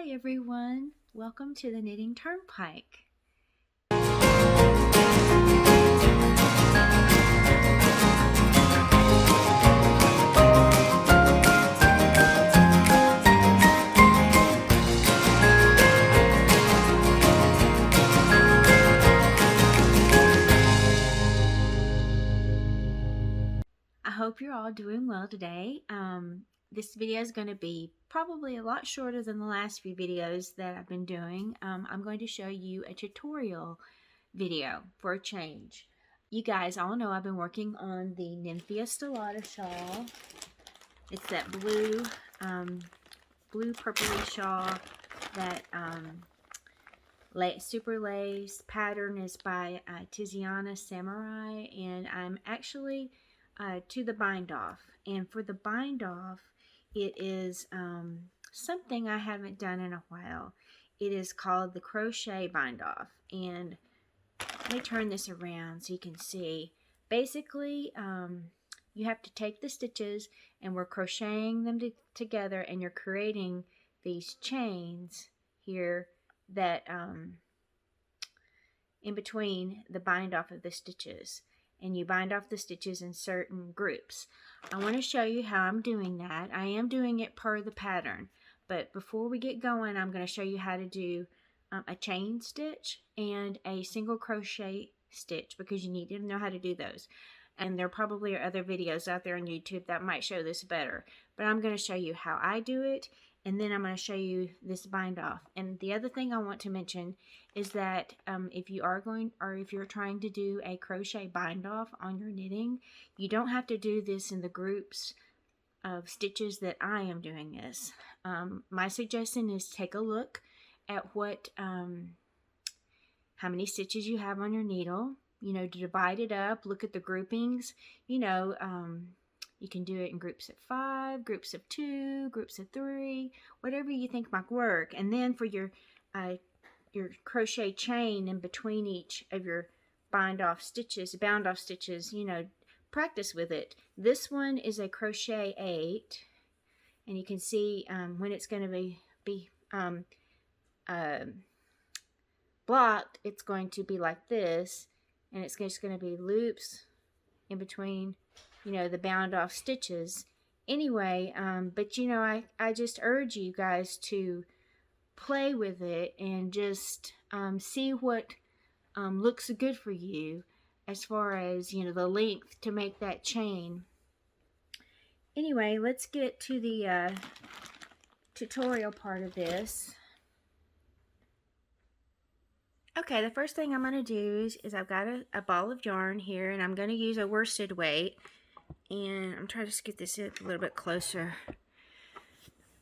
Hi everyone, welcome to the Knitting Turnpike. I hope you're all doing well today. This video is going to be probably a lot shorter than the last few videos that I've been doing. I'm going to show you a tutorial video for a change. You guys all know I've been working on the Ninfea Stellata shawl. It's that blue purpley shawl that super lace pattern is by Tiziana Samurai, and I'm actually to the bind off. And for the bind off, it is something I haven't done in a while. It is called the crochet bind off, and let me turn this around so you can see. Basically, you have to take the stitches and we're crocheting them together, and you're creating these chains here that in between the bind off of the stitches, and you bind off the stitches in certain groups. I want to show you how I'm doing that. I am doing it per the pattern, but before we get going, I'm going to show you how to do a chain stitch and a single crochet stitch, because you need to know how to do those. And there probably are other videos out there on YouTube that might show this better, but I'm going to show you how I do it, and then I'm going to show you this bind off. And the other thing I want to mention is that if you're trying to do a crochet bind off on your knitting, you don't have to do this in the groups of stitches that I am doing this. My suggestion is take a look at what how many stitches you have on your needle, to divide it up, look at the groupings. You can do it in groups of 5, groups of 2, groups of 3, whatever you think might work. And then for your crochet chain in between each of your bound off stitches, practice with it. This one is a crochet 8, and you can see when it's going to be blocked, it's going to be like this, and it's just going to be loops in between the bound off stitches. Anyway, but I just urge you guys to play with it and just see what looks good for you as far as the length to make that chain. Anyway, let's get to the tutorial part of this. Okay, the first thing I'm going to do is I've got a ball of yarn here, and I'm going to use a worsted weight. And I'm trying to get this a little bit closer.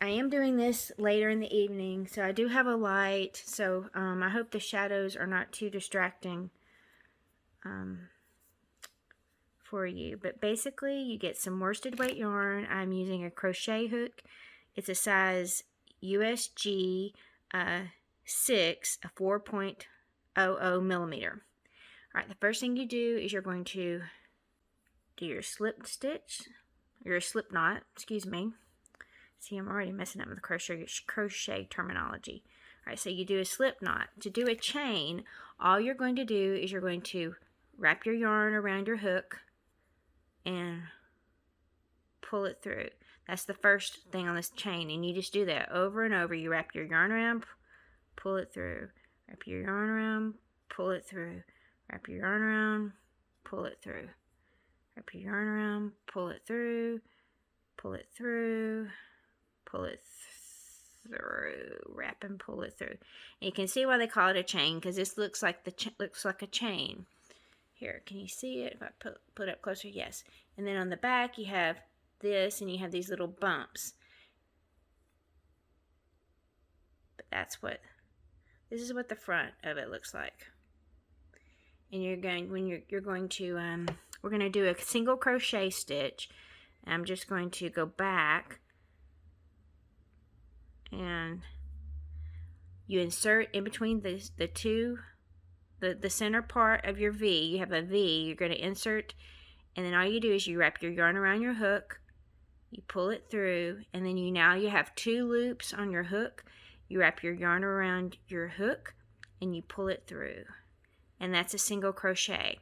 I am doing this later in the evening, so I do have a light, so I hope the shadows are not too distracting for you. But basically, you get some worsted weight yarn. I'm using a crochet hook. It's a size USG 6, a 4.00 millimeter. Alright, the first thing you do is you're going to do your slip knot, excuse me. See, I'm already messing up with the crochet terminology. Alright, so you do a slip knot. To do a chain, all you're going to do is you're going to wrap your yarn around your hook and pull it through. That's the first thing on this chain, and you just do that over and over. You wrap your yarn around, pull it through. Wrap your yarn around, pull it through. Wrap your yarn around, pull it through. Wrap your yarn around, pull it through, pull it through, pull it through, wrap and pull it through. And you can see why they call it a chain, because this looks like a chain. Here, can you see it? If I put it up closer, yes. And then on the back you have this, and you have these little bumps. But this is what the front of it looks like. And we're going to do a single crochet stitch. I'm just going to go back, and you insert in between the center part of your V. You have a V, you're going to insert, and then all you do is you wrap your yarn around your hook, you pull it through, and then you have 2 loops on your hook, you wrap your yarn around your hook and you pull it through, and that's a single crochet.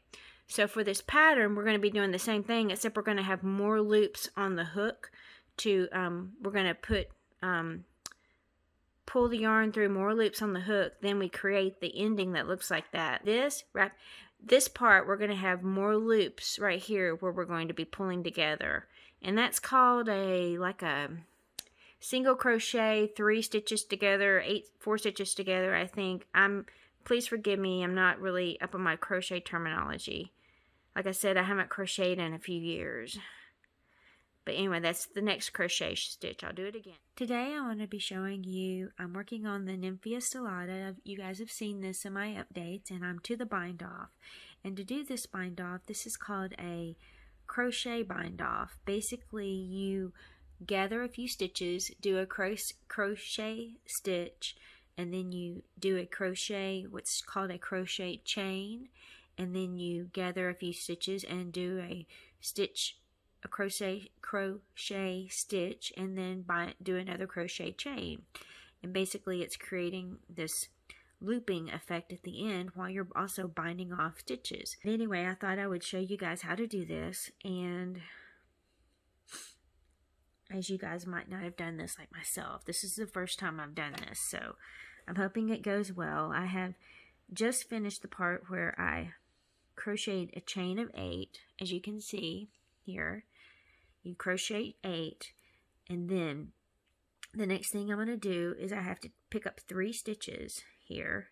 So for this pattern, we're going to be doing the same thing, except we're going to have more loops on the hook. We're going to pull the yarn through more loops on the hook, then we create the ending that looks like that. This part, we're going to have more loops right here where we're going to be pulling together, and that's called like a single crochet, 3 stitches together, 4 stitches together, I think. Please forgive me, I'm not really up on my crochet terminology. Like I said, I haven't crocheted in a few years. But anyway, that's the next crochet stitch. I'll do it again. Today I want to be showing you, I'm working on the Ninfea Stellata. You guys have seen this in my updates, and I'm to the bind off. And to do this bind off, this is called a crochet bind off. Basically, you gather a few stitches, do a crochet stitch, and then you do a crochet, what's called a crochet chain, and then you gather a few stitches and do a crochet stitch, and then do another crochet chain. And basically it's creating this looping effect at the end while you're also binding off stitches. Anyway, I thought I would show you guys how to do this, and as you guys might not have done this like myself, this is the first time I've done this, so I'm hoping it goes well. I have just finished the part where I crocheted a chain of 8, as you can see here. You crochet 8, and then the next thing I'm going to do is I have to pick up 3 stitches here,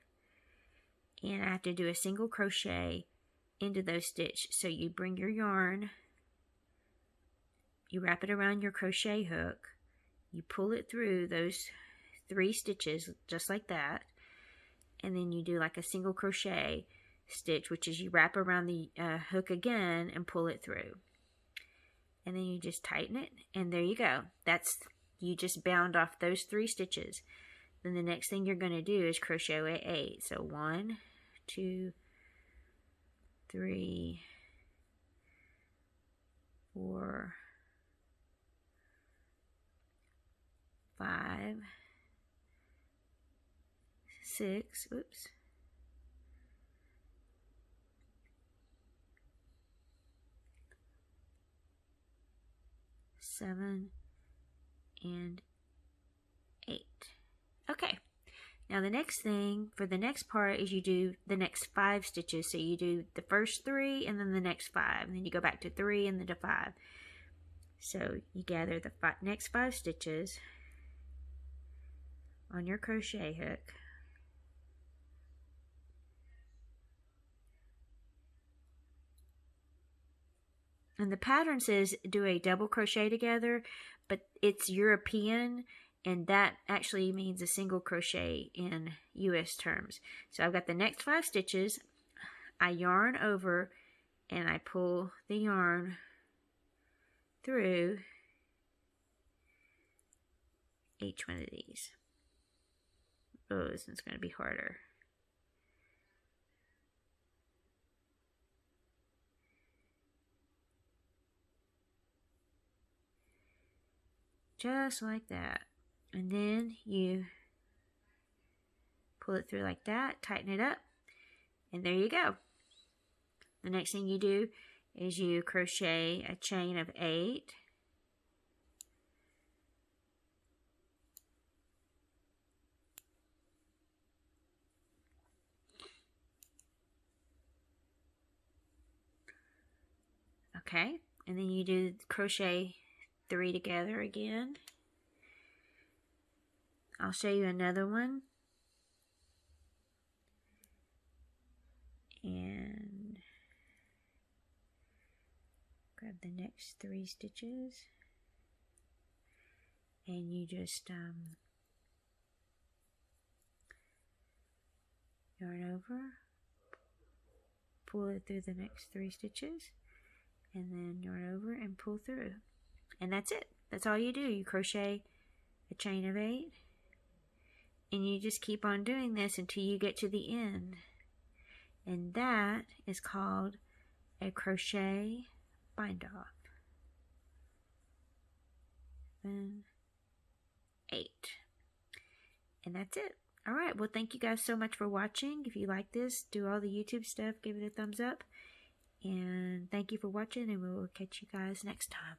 and I have to do a single crochet into those stitches. So you bring your yarn, you wrap it around your crochet hook, you pull it through those 3 stitches just like that, and then you do like a single crochet stitch, which is you wrap around the hook again and pull it through, and then you just tighten it, and there you go. You just bound off those 3 stitches. Then the next thing you're going to do is crochet 8. So 1, 2, 3, 4, 5, 6, oops, 7, and 8. Okay, now the next thing for the next part is you do the next 5 stitches. So you do the first 3 and then the next 5, and then you go back to 3 and then to 5. So you gather the next 5 stitches on your crochet hook, and the pattern says do a double crochet together, but it's European, and that actually means a single crochet in US terms. So I've got the next 5 stitches, I yarn over, and I pull the yarn through each one of these. Oh, this one's going to be harder. Just like that. And then you pull it through like that, tighten it up, and there you go. The next thing you do is you crochet a chain of 8. Okay, and then you do crochet 3 together again. I'll show you another one. And grab the next 3 stitches, and you just yarn over, pull it through the next 3 stitches, and then yarn over and pull through. And that's it. That's all you do. You crochet a chain of 8, and you just keep on doing this until you get to the end. And that is called a crochet bind off. 7, 8. And that's it. Alright, well thank you guys so much for watching. If you like this, do all the YouTube stuff, give it a thumbs up. And thank you for watching, and we will catch you guys next time.